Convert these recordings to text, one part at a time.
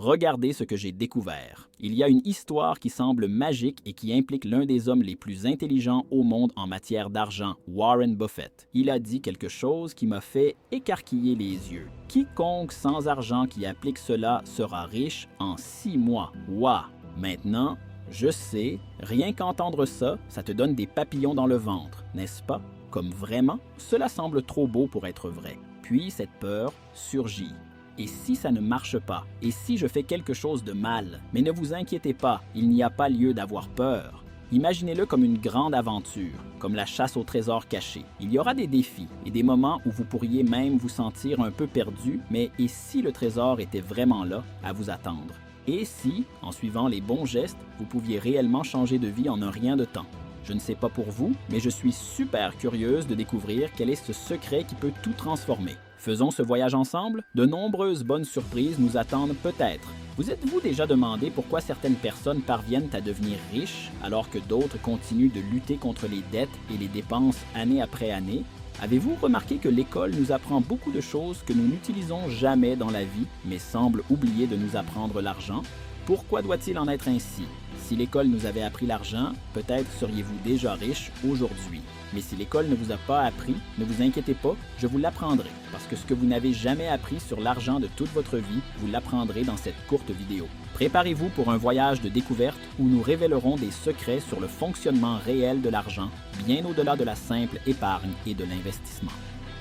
Regardez ce que j'ai découvert. Il y a une histoire qui semble magique et qui implique l'un des hommes les plus intelligents au monde en matière d'argent, Warren Buffett. Il a dit quelque chose qui m'a fait écarquiller les yeux. Quiconque sans argent qui applique cela sera riche en 6 mois. Waouh! Maintenant, je sais, rien qu'entendre ça, ça te donne des papillons dans le ventre, n'est-ce pas? Comme vraiment, cela semble trop beau pour être vrai. Puis cette peur surgit. Et si ça ne marche pas? Et si je fais quelque chose de mal? Mais ne vous inquiétez pas, il n'y a pas lieu d'avoir peur. Imaginez-le comme une grande aventure, comme la chasse au trésor caché. Il y aura des défis et des moments où vous pourriez même vous sentir un peu perdu, mais et si le trésor était vraiment là, à vous attendre? Et si, en suivant les bons gestes, vous pouviez réellement changer de vie en un rien de temps? Je ne sais pas pour vous, mais je suis super curieuse de découvrir quel est ce secret qui peut tout transformer. Faisons ce voyage ensemble? De nombreuses bonnes surprises nous attendent peut-être. Vous êtes-vous déjà demandé pourquoi certaines personnes parviennent à devenir riches alors que d'autres continuent de lutter contre les dettes et les dépenses année après année? Avez-vous remarqué que l'école nous apprend beaucoup de choses que nous n'utilisons jamais dans la vie, mais semble oublier de nous apprendre l'argent? Pourquoi doit-il en être ainsi? Si l'école nous avait appris l'argent, peut-être seriez-vous déjà riche aujourd'hui. Mais si l'école ne vous a pas appris, ne vous inquiétez pas, je vous l'apprendrai. Parce que ce que vous n'avez jamais appris sur l'argent de toute votre vie, vous l'apprendrez dans cette courte vidéo. Préparez-vous pour un voyage de découverte où nous révélerons des secrets sur le fonctionnement réel de l'argent, bien au-delà de la simple épargne et de l'investissement.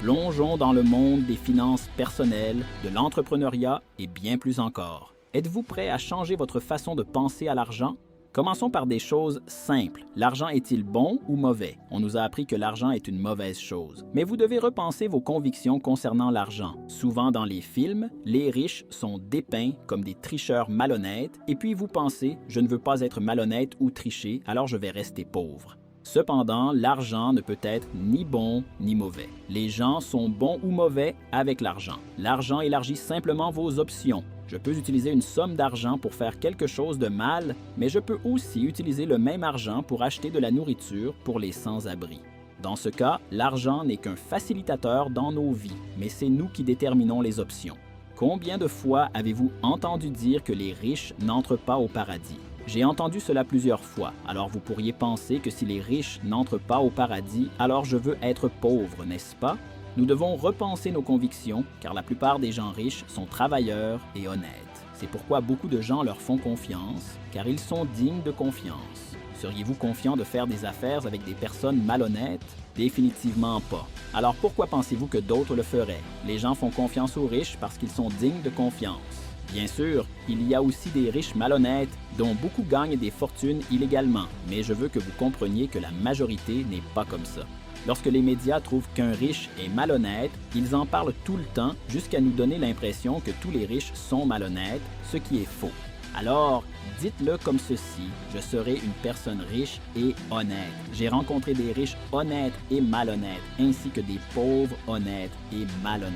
Plongeons dans le monde des finances personnelles, de l'entrepreneuriat et bien plus encore. Êtes-vous prêt à changer votre façon de penser à l'argent? Commençons par des choses simples. L'argent est-il bon ou mauvais? On nous a appris que l'argent est une mauvaise chose. Mais vous devez repenser vos convictions concernant l'argent. Souvent dans les films, les riches sont dépeints comme des tricheurs malhonnêtes et puis vous pensez « je ne veux pas être malhonnête ou tricher, alors je vais rester pauvre ». Cependant, l'argent ne peut être ni bon ni mauvais. Les gens sont bons ou mauvais avec l'argent. L'argent élargit simplement vos options. Je peux utiliser une somme d'argent pour faire quelque chose de mal, mais je peux aussi utiliser le même argent pour acheter de la nourriture pour les sans-abri. Dans ce cas, l'argent n'est qu'un facilitateur dans nos vies, mais c'est nous qui déterminons les options. Combien de fois avez-vous entendu dire que les riches n'entrent pas au paradis? J'ai entendu cela plusieurs fois, alors vous pourriez penser que si les riches n'entrent pas au paradis, alors je veux être pauvre, n'est-ce pas? Nous devons repenser nos convictions, car la plupart des gens riches sont travailleurs et honnêtes. C'est pourquoi beaucoup de gens leur font confiance, car ils sont dignes de confiance. Seriez-vous confiant de faire des affaires avec des personnes malhonnêtes? Définitivement pas. Alors pourquoi pensez-vous que d'autres le feraient? Les gens font confiance aux riches parce qu'ils sont dignes de confiance. Bien sûr, il y a aussi des riches malhonnêtes dont beaucoup gagnent des fortunes illégalement, mais je veux que vous compreniez que la majorité n'est pas comme ça. Lorsque les médias trouvent qu'un riche est malhonnête, ils en parlent tout le temps jusqu'à nous donner l'impression que tous les riches sont malhonnêtes, ce qui est faux. Alors, dites-le comme ceci, je serai une personne riche et honnête. J'ai rencontré des riches honnêtes et malhonnêtes, ainsi que des pauvres honnêtes et malhonnêtes.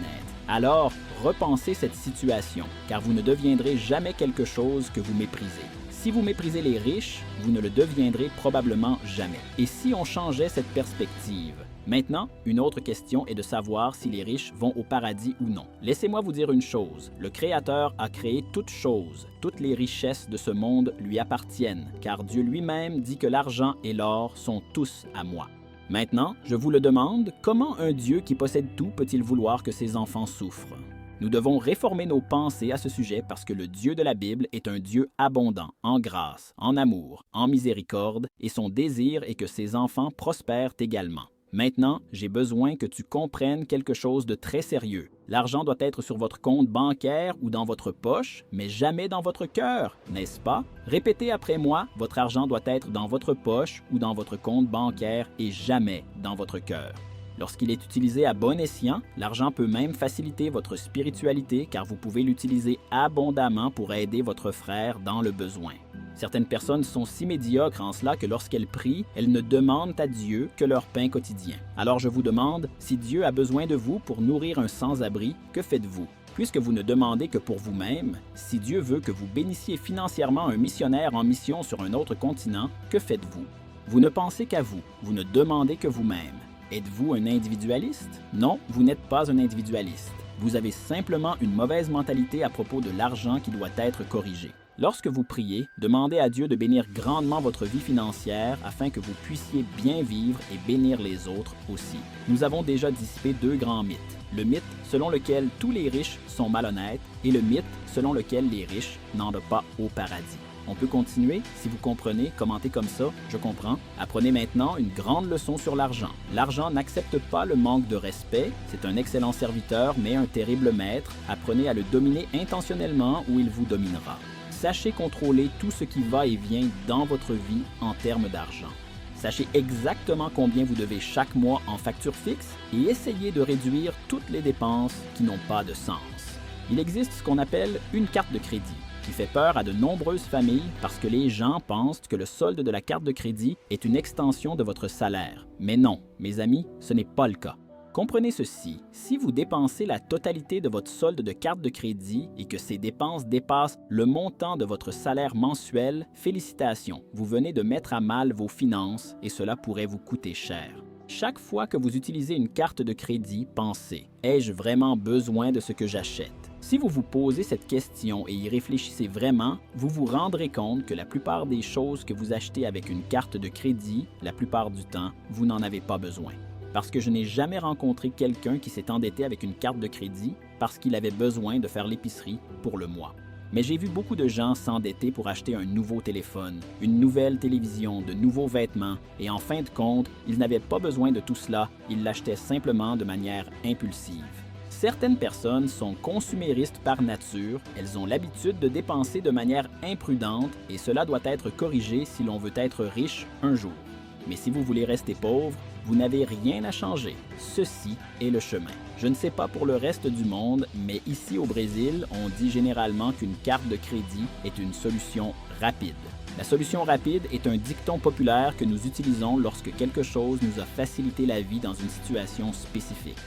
Alors, repensez cette situation, car vous ne deviendrez jamais quelque chose que vous méprisez. Si vous méprisez les riches, vous ne le deviendrez probablement jamais. Et si on changeait cette perspective? Maintenant, une autre question est de savoir si les riches vont au paradis ou non. Laissez-moi vous dire une chose, le Créateur a créé toutes choses. Toutes les richesses de ce monde lui appartiennent, car Dieu lui-même dit que l'argent et l'or sont tous à moi. Maintenant, je vous le demande, comment un Dieu qui possède tout peut-il vouloir que ses enfants souffrent? Nous devons réformer nos pensées à ce sujet parce que le Dieu de la Bible est un Dieu abondant, en grâce, en amour, en miséricorde, et son désir est que ses enfants prospèrent également. Maintenant, j'ai besoin que tu comprennes quelque chose de très sérieux. L'argent doit être sur votre compte bancaire ou dans votre poche, mais jamais dans votre cœur, n'est-ce pas? Répétez après moi, votre argent doit être dans votre poche ou dans votre compte bancaire et jamais dans votre cœur. Lorsqu'il est utilisé à bon escient, l'argent peut même faciliter votre spiritualité car vous pouvez l'utiliser abondamment pour aider votre frère dans le besoin. Certaines personnes sont si médiocres en cela que lorsqu'elles prient, elles ne demandent à Dieu que leur pain quotidien. Alors je vous demande, si Dieu a besoin de vous pour nourrir un sans-abri, que faites-vous? Puisque vous ne demandez que pour vous-même, si Dieu veut que vous bénissiez financièrement un missionnaire en mission sur un autre continent, que faites-vous? Vous ne pensez qu'à vous, vous ne demandez que vous-même. Êtes-vous un individualiste? Non, vous n'êtes pas un individualiste. Vous avez simplement une mauvaise mentalité à propos de l'argent qui doit être corrigée. Lorsque vous priez, demandez à Dieu de bénir grandement votre vie financière afin que vous puissiez bien vivre et bénir les autres aussi. Nous avons déjà dissipé 2 grands mythes. Le mythe selon lequel tous les riches sont malhonnêtes et le mythe selon lequel les riches n'entrent pas au paradis. On peut continuer? Si vous comprenez, commentez comme ça, je comprends. Apprenez maintenant une grande leçon sur l'argent. L'argent n'accepte pas le manque de respect, c'est un excellent serviteur mais un terrible maître. Apprenez à le dominer intentionnellement ou il vous dominera. Sachez contrôler tout ce qui va et vient dans votre vie en termes d'argent. Sachez exactement combien vous devez chaque mois en facture fixe et essayez de réduire toutes les dépenses qui n'ont pas de sens. Il existe ce qu'on appelle une carte de crédit, qui fait peur à de nombreuses familles parce que les gens pensent que le solde de la carte de crédit est une extension de votre salaire. Mais non, mes amis, ce n'est pas le cas. Comprenez ceci, si vous dépensez la totalité de votre solde de carte de crédit et que ces dépenses dépassent le montant de votre salaire mensuel, félicitations, vous venez de mettre à mal vos finances et cela pourrait vous coûter cher. Chaque fois que vous utilisez une carte de crédit, pensez, ai-je vraiment besoin de ce que j'achète? Si vous vous posez cette question et y réfléchissez vraiment, vous vous rendrez compte que la plupart des choses que vous achetez avec une carte de crédit, la plupart du temps, vous n'en avez pas besoin. Parce que je n'ai jamais rencontré quelqu'un qui s'est endetté avec une carte de crédit parce qu'il avait besoin de faire l'épicerie pour le mois. Mais j'ai vu beaucoup de gens s'endetter pour acheter un nouveau téléphone, une nouvelle télévision, de nouveaux vêtements, et en fin de compte, ils n'avaient pas besoin de tout cela, ils l'achetaient simplement de manière impulsive. Certaines personnes sont consuméristes par nature, elles ont l'habitude de dépenser de manière imprudente et cela doit être corrigé si l'on veut être riche un jour. Mais si vous voulez rester pauvre, vous n'avez rien à changer. Ceci est le chemin. Je ne sais pas pour le reste du monde, mais ici au Brésil, on dit généralement qu'une carte de crédit est une solution rapide. La solution rapide est un dicton populaire que nous utilisons lorsque quelque chose nous a facilité la vie dans une situation spécifique.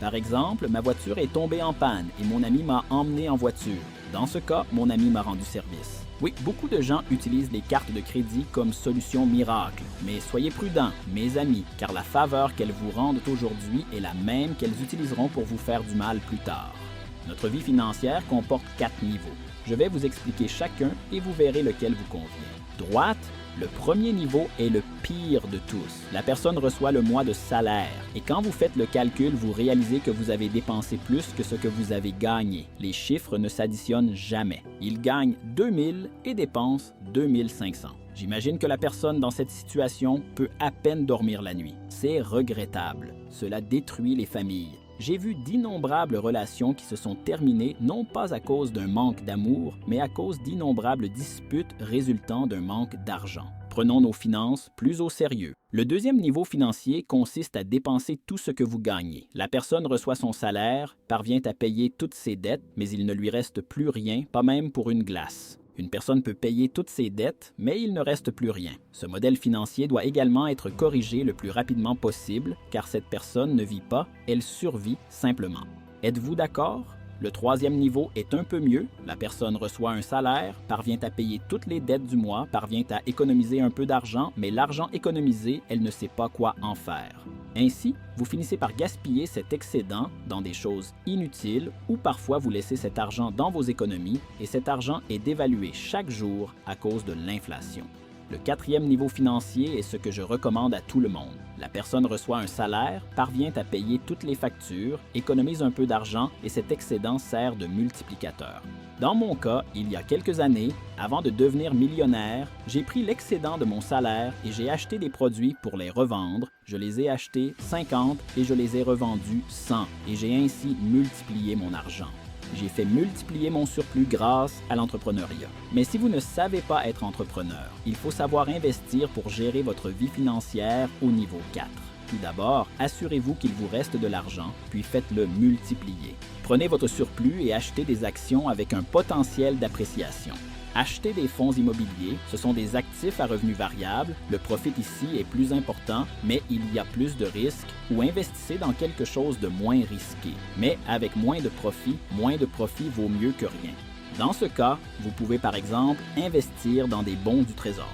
Par exemple, ma voiture est tombée en panne et mon ami m'a emmené en voiture. Dans ce cas, mon ami m'a rendu service. Oui, beaucoup de gens utilisent les cartes de crédit comme solution miracle, mais soyez prudents, mes amis, car la faveur qu'elles vous rendent aujourd'hui est la même qu'elles utiliseront pour vous faire du mal plus tard. Notre vie financière comporte 4 niveaux. Je vais vous expliquer chacun et vous verrez lequel vous convient. Droite, le premier niveau est le pire de tous. La personne reçoit le mois de salaire et quand vous faites le calcul, vous réalisez que vous avez dépensé plus que ce que vous avez gagné. Les chiffres ne s'additionnent jamais. Il gagne 2000 et dépense 2500. J'imagine que la personne dans cette situation peut à peine dormir la nuit. C'est regrettable. Cela détruit les familles. J'ai vu d'innombrables relations qui se sont terminées non pas à cause d'un manque d'amour, mais à cause d'innombrables disputes résultant d'un manque d'argent. Prenons nos finances plus au sérieux. Le deuxième niveau financier consiste à dépenser tout ce que vous gagnez. La personne reçoit son salaire, parvient à payer toutes ses dettes, mais il ne lui reste plus rien, pas même pour une glace. Une personne peut payer toutes ses dettes, mais il ne reste plus rien. Ce modèle financier doit également être corrigé le plus rapidement possible, car cette personne ne vit pas, elle survit simplement. Êtes-vous d'accord? Le troisième niveau est un peu mieux. La personne reçoit un salaire, parvient à payer toutes les dettes du mois, parvient à économiser un peu d'argent, mais l'argent économisé, elle ne sait pas quoi en faire. Ainsi, vous finissez par gaspiller cet excédent dans des choses inutiles ou parfois vous laissez cet argent dans vos économies et cet argent est dévalué chaque jour à cause de l'inflation. Le quatrième niveau financier est ce que je recommande à tout le monde. La personne reçoit un salaire, parvient à payer toutes les factures, économise un peu d'argent et cet excédent sert de multiplicateur. Dans mon cas, il y a quelques années, avant de devenir millionnaire, j'ai pris l'excédent de mon salaire et j'ai acheté des produits pour les revendre. Je les ai achetés 50 et je les ai revendus 100 et j'ai ainsi multiplié mon argent. J'ai fait multiplier mon surplus grâce à l'entrepreneuriat. Mais si vous ne savez pas être entrepreneur, il faut savoir investir pour gérer votre vie financière au niveau 4. Tout d'abord, assurez-vous qu'il vous reste de l'argent, puis faites-le multiplier. Prenez votre surplus et achetez des actions avec un potentiel d'appréciation. Achetez des fonds immobiliers, ce sont des actifs à revenus variables, le profit ici est plus important, mais il y a plus de risques, ou investissez dans quelque chose de moins risqué. Mais avec moins de profit vaut mieux que rien. Dans ce cas, vous pouvez par exemple investir dans des bons du trésor.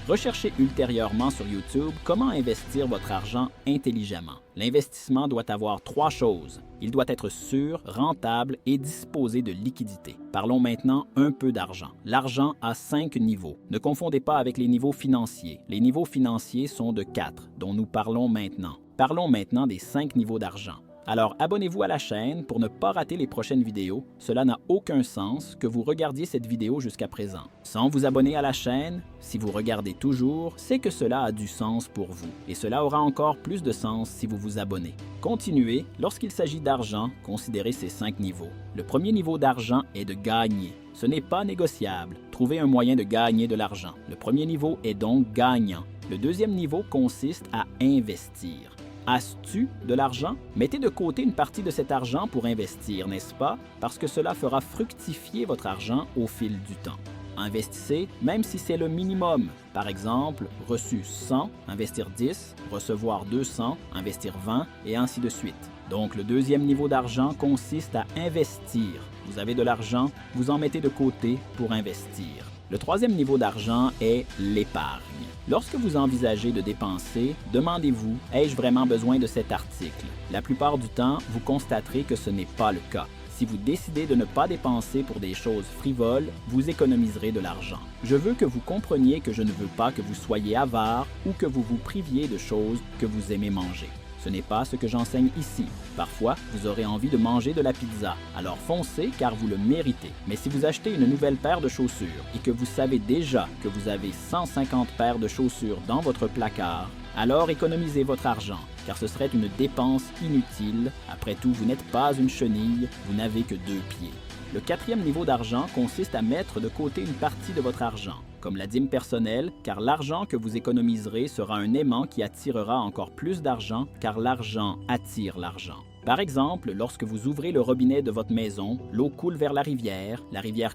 Recherchez ultérieurement sur YouTube comment investir votre argent intelligemment. L'investissement doit avoir 3 choses. Il doit être sûr, rentable et disposer de liquidités. Parlons maintenant un peu d'argent. L'argent a 5 niveaux. Ne confondez pas avec les niveaux financiers. Les niveaux financiers sont de 4, dont nous parlons maintenant. Parlons maintenant des 5 niveaux d'argent. Alors abonnez-vous à la chaîne pour ne pas rater les prochaines vidéos. Cela n'a aucun sens que vous regardiez cette vidéo jusqu'à présent. Sans vous abonner à la chaîne, si vous regardez toujours, c'est que cela a du sens pour vous. Et cela aura encore plus de sens si vous vous abonnez. Continuez, lorsqu'il s'agit d'argent, considérez ces 5 niveaux. Le premier niveau d'argent est de gagner. Ce n'est pas négociable. Trouvez un moyen de gagner de l'argent. Le premier niveau est donc gagnant. Le deuxième niveau consiste à investir. As-tu de l'argent? Mettez de côté une partie de cet argent pour investir, n'est-ce pas? Parce que cela fera fructifier votre argent au fil du temps. Investissez même si c'est le minimum. Par exemple, reçu 100, investir 10, recevoir 200, investir 20 et ainsi de suite. Donc le deuxième niveau d'argent consiste à investir. Vous avez de l'argent, vous en mettez de côté pour investir. Le troisième niveau d'argent est l'épargne. Lorsque vous envisagez de dépenser, demandez-vous « Ai-je vraiment besoin de cet article ?» La plupart du temps, vous constaterez que ce n'est pas le cas. Si vous décidez de ne pas dépenser pour des choses frivoles, vous économiserez de l'argent. Je veux que vous compreniez que je ne veux pas que vous soyez avare ou que vous vous priviez de choses que vous aimez manger. Ce n'est pas ce que j'enseigne ici. Parfois, vous aurez envie de manger de la pizza, alors foncez car vous le méritez. Mais si vous achetez une nouvelle paire de chaussures et que vous savez déjà que vous avez 150 paires de chaussures dans votre placard, alors économisez votre argent, car ce serait une dépense inutile. Après tout, vous n'êtes pas une chenille, vous n'avez que 2 pieds. Le quatrième niveau d'argent consiste à mettre de côté une partie de votre argent, comme la dîme personnelle, car l'argent que vous économiserez sera un aimant qui attirera encore plus d'argent, car l'argent attire l'argent. Par exemple, lorsque vous ouvrez le robinet de votre maison, l'eau coule vers la rivière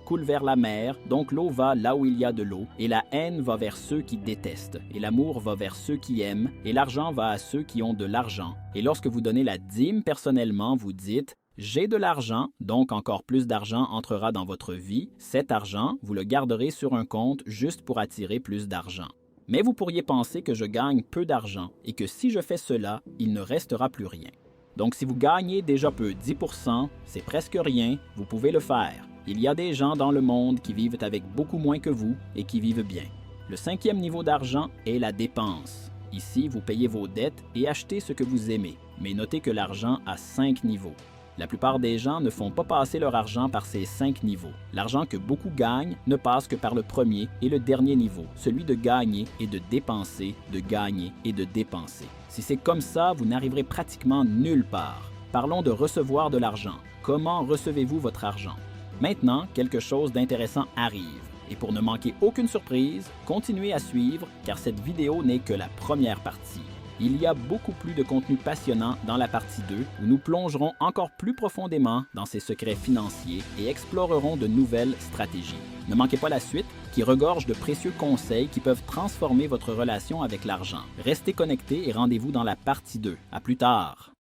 coule vers la mer, donc l'eau va là où il y a de l'eau, et la haine va vers ceux qui détestent, et l'amour va vers ceux qui aiment, et l'argent va à ceux qui ont de l'argent. Et lorsque vous donnez la dîme personnellement, vous dites « J'ai de l'argent, donc encore plus d'argent entrera dans votre vie. Cet argent, vous le garderez sur un compte juste pour attirer plus d'argent. » Mais vous pourriez penser que je gagne peu d'argent et que si je fais cela, il ne restera plus rien. Donc si vous gagnez déjà peu, 10%, c'est presque rien, vous pouvez le faire. Il y a des gens dans le monde qui vivent avec beaucoup moins que vous et qui vivent bien. Le cinquième niveau d'argent est la dépense. Ici, vous payez vos dettes et achetez ce que vous aimez. Mais notez que l'argent a 5 niveaux. La plupart des gens ne font pas passer leur argent par ces 5 niveaux. L'argent que beaucoup gagnent ne passe que par le premier et le dernier niveau, celui de gagner et de dépenser, de gagner et de dépenser. Si c'est comme ça, vous n'arriverez pratiquement nulle part. Parlons de recevoir de l'argent. Comment recevez-vous votre argent? Maintenant, quelque chose d'intéressant arrive. Et pour ne manquer aucune surprise, continuez à suivre car cette vidéo n'est que la première partie. Il y a beaucoup plus de contenu passionnant dans la partie 2 où nous plongerons encore plus profondément dans ces secrets financiers et explorerons de nouvelles stratégies. Ne manquez pas la suite qui regorge de précieux conseils qui peuvent transformer votre relation avec l'argent. Restez connectés et rendez-vous dans la partie 2. À plus tard!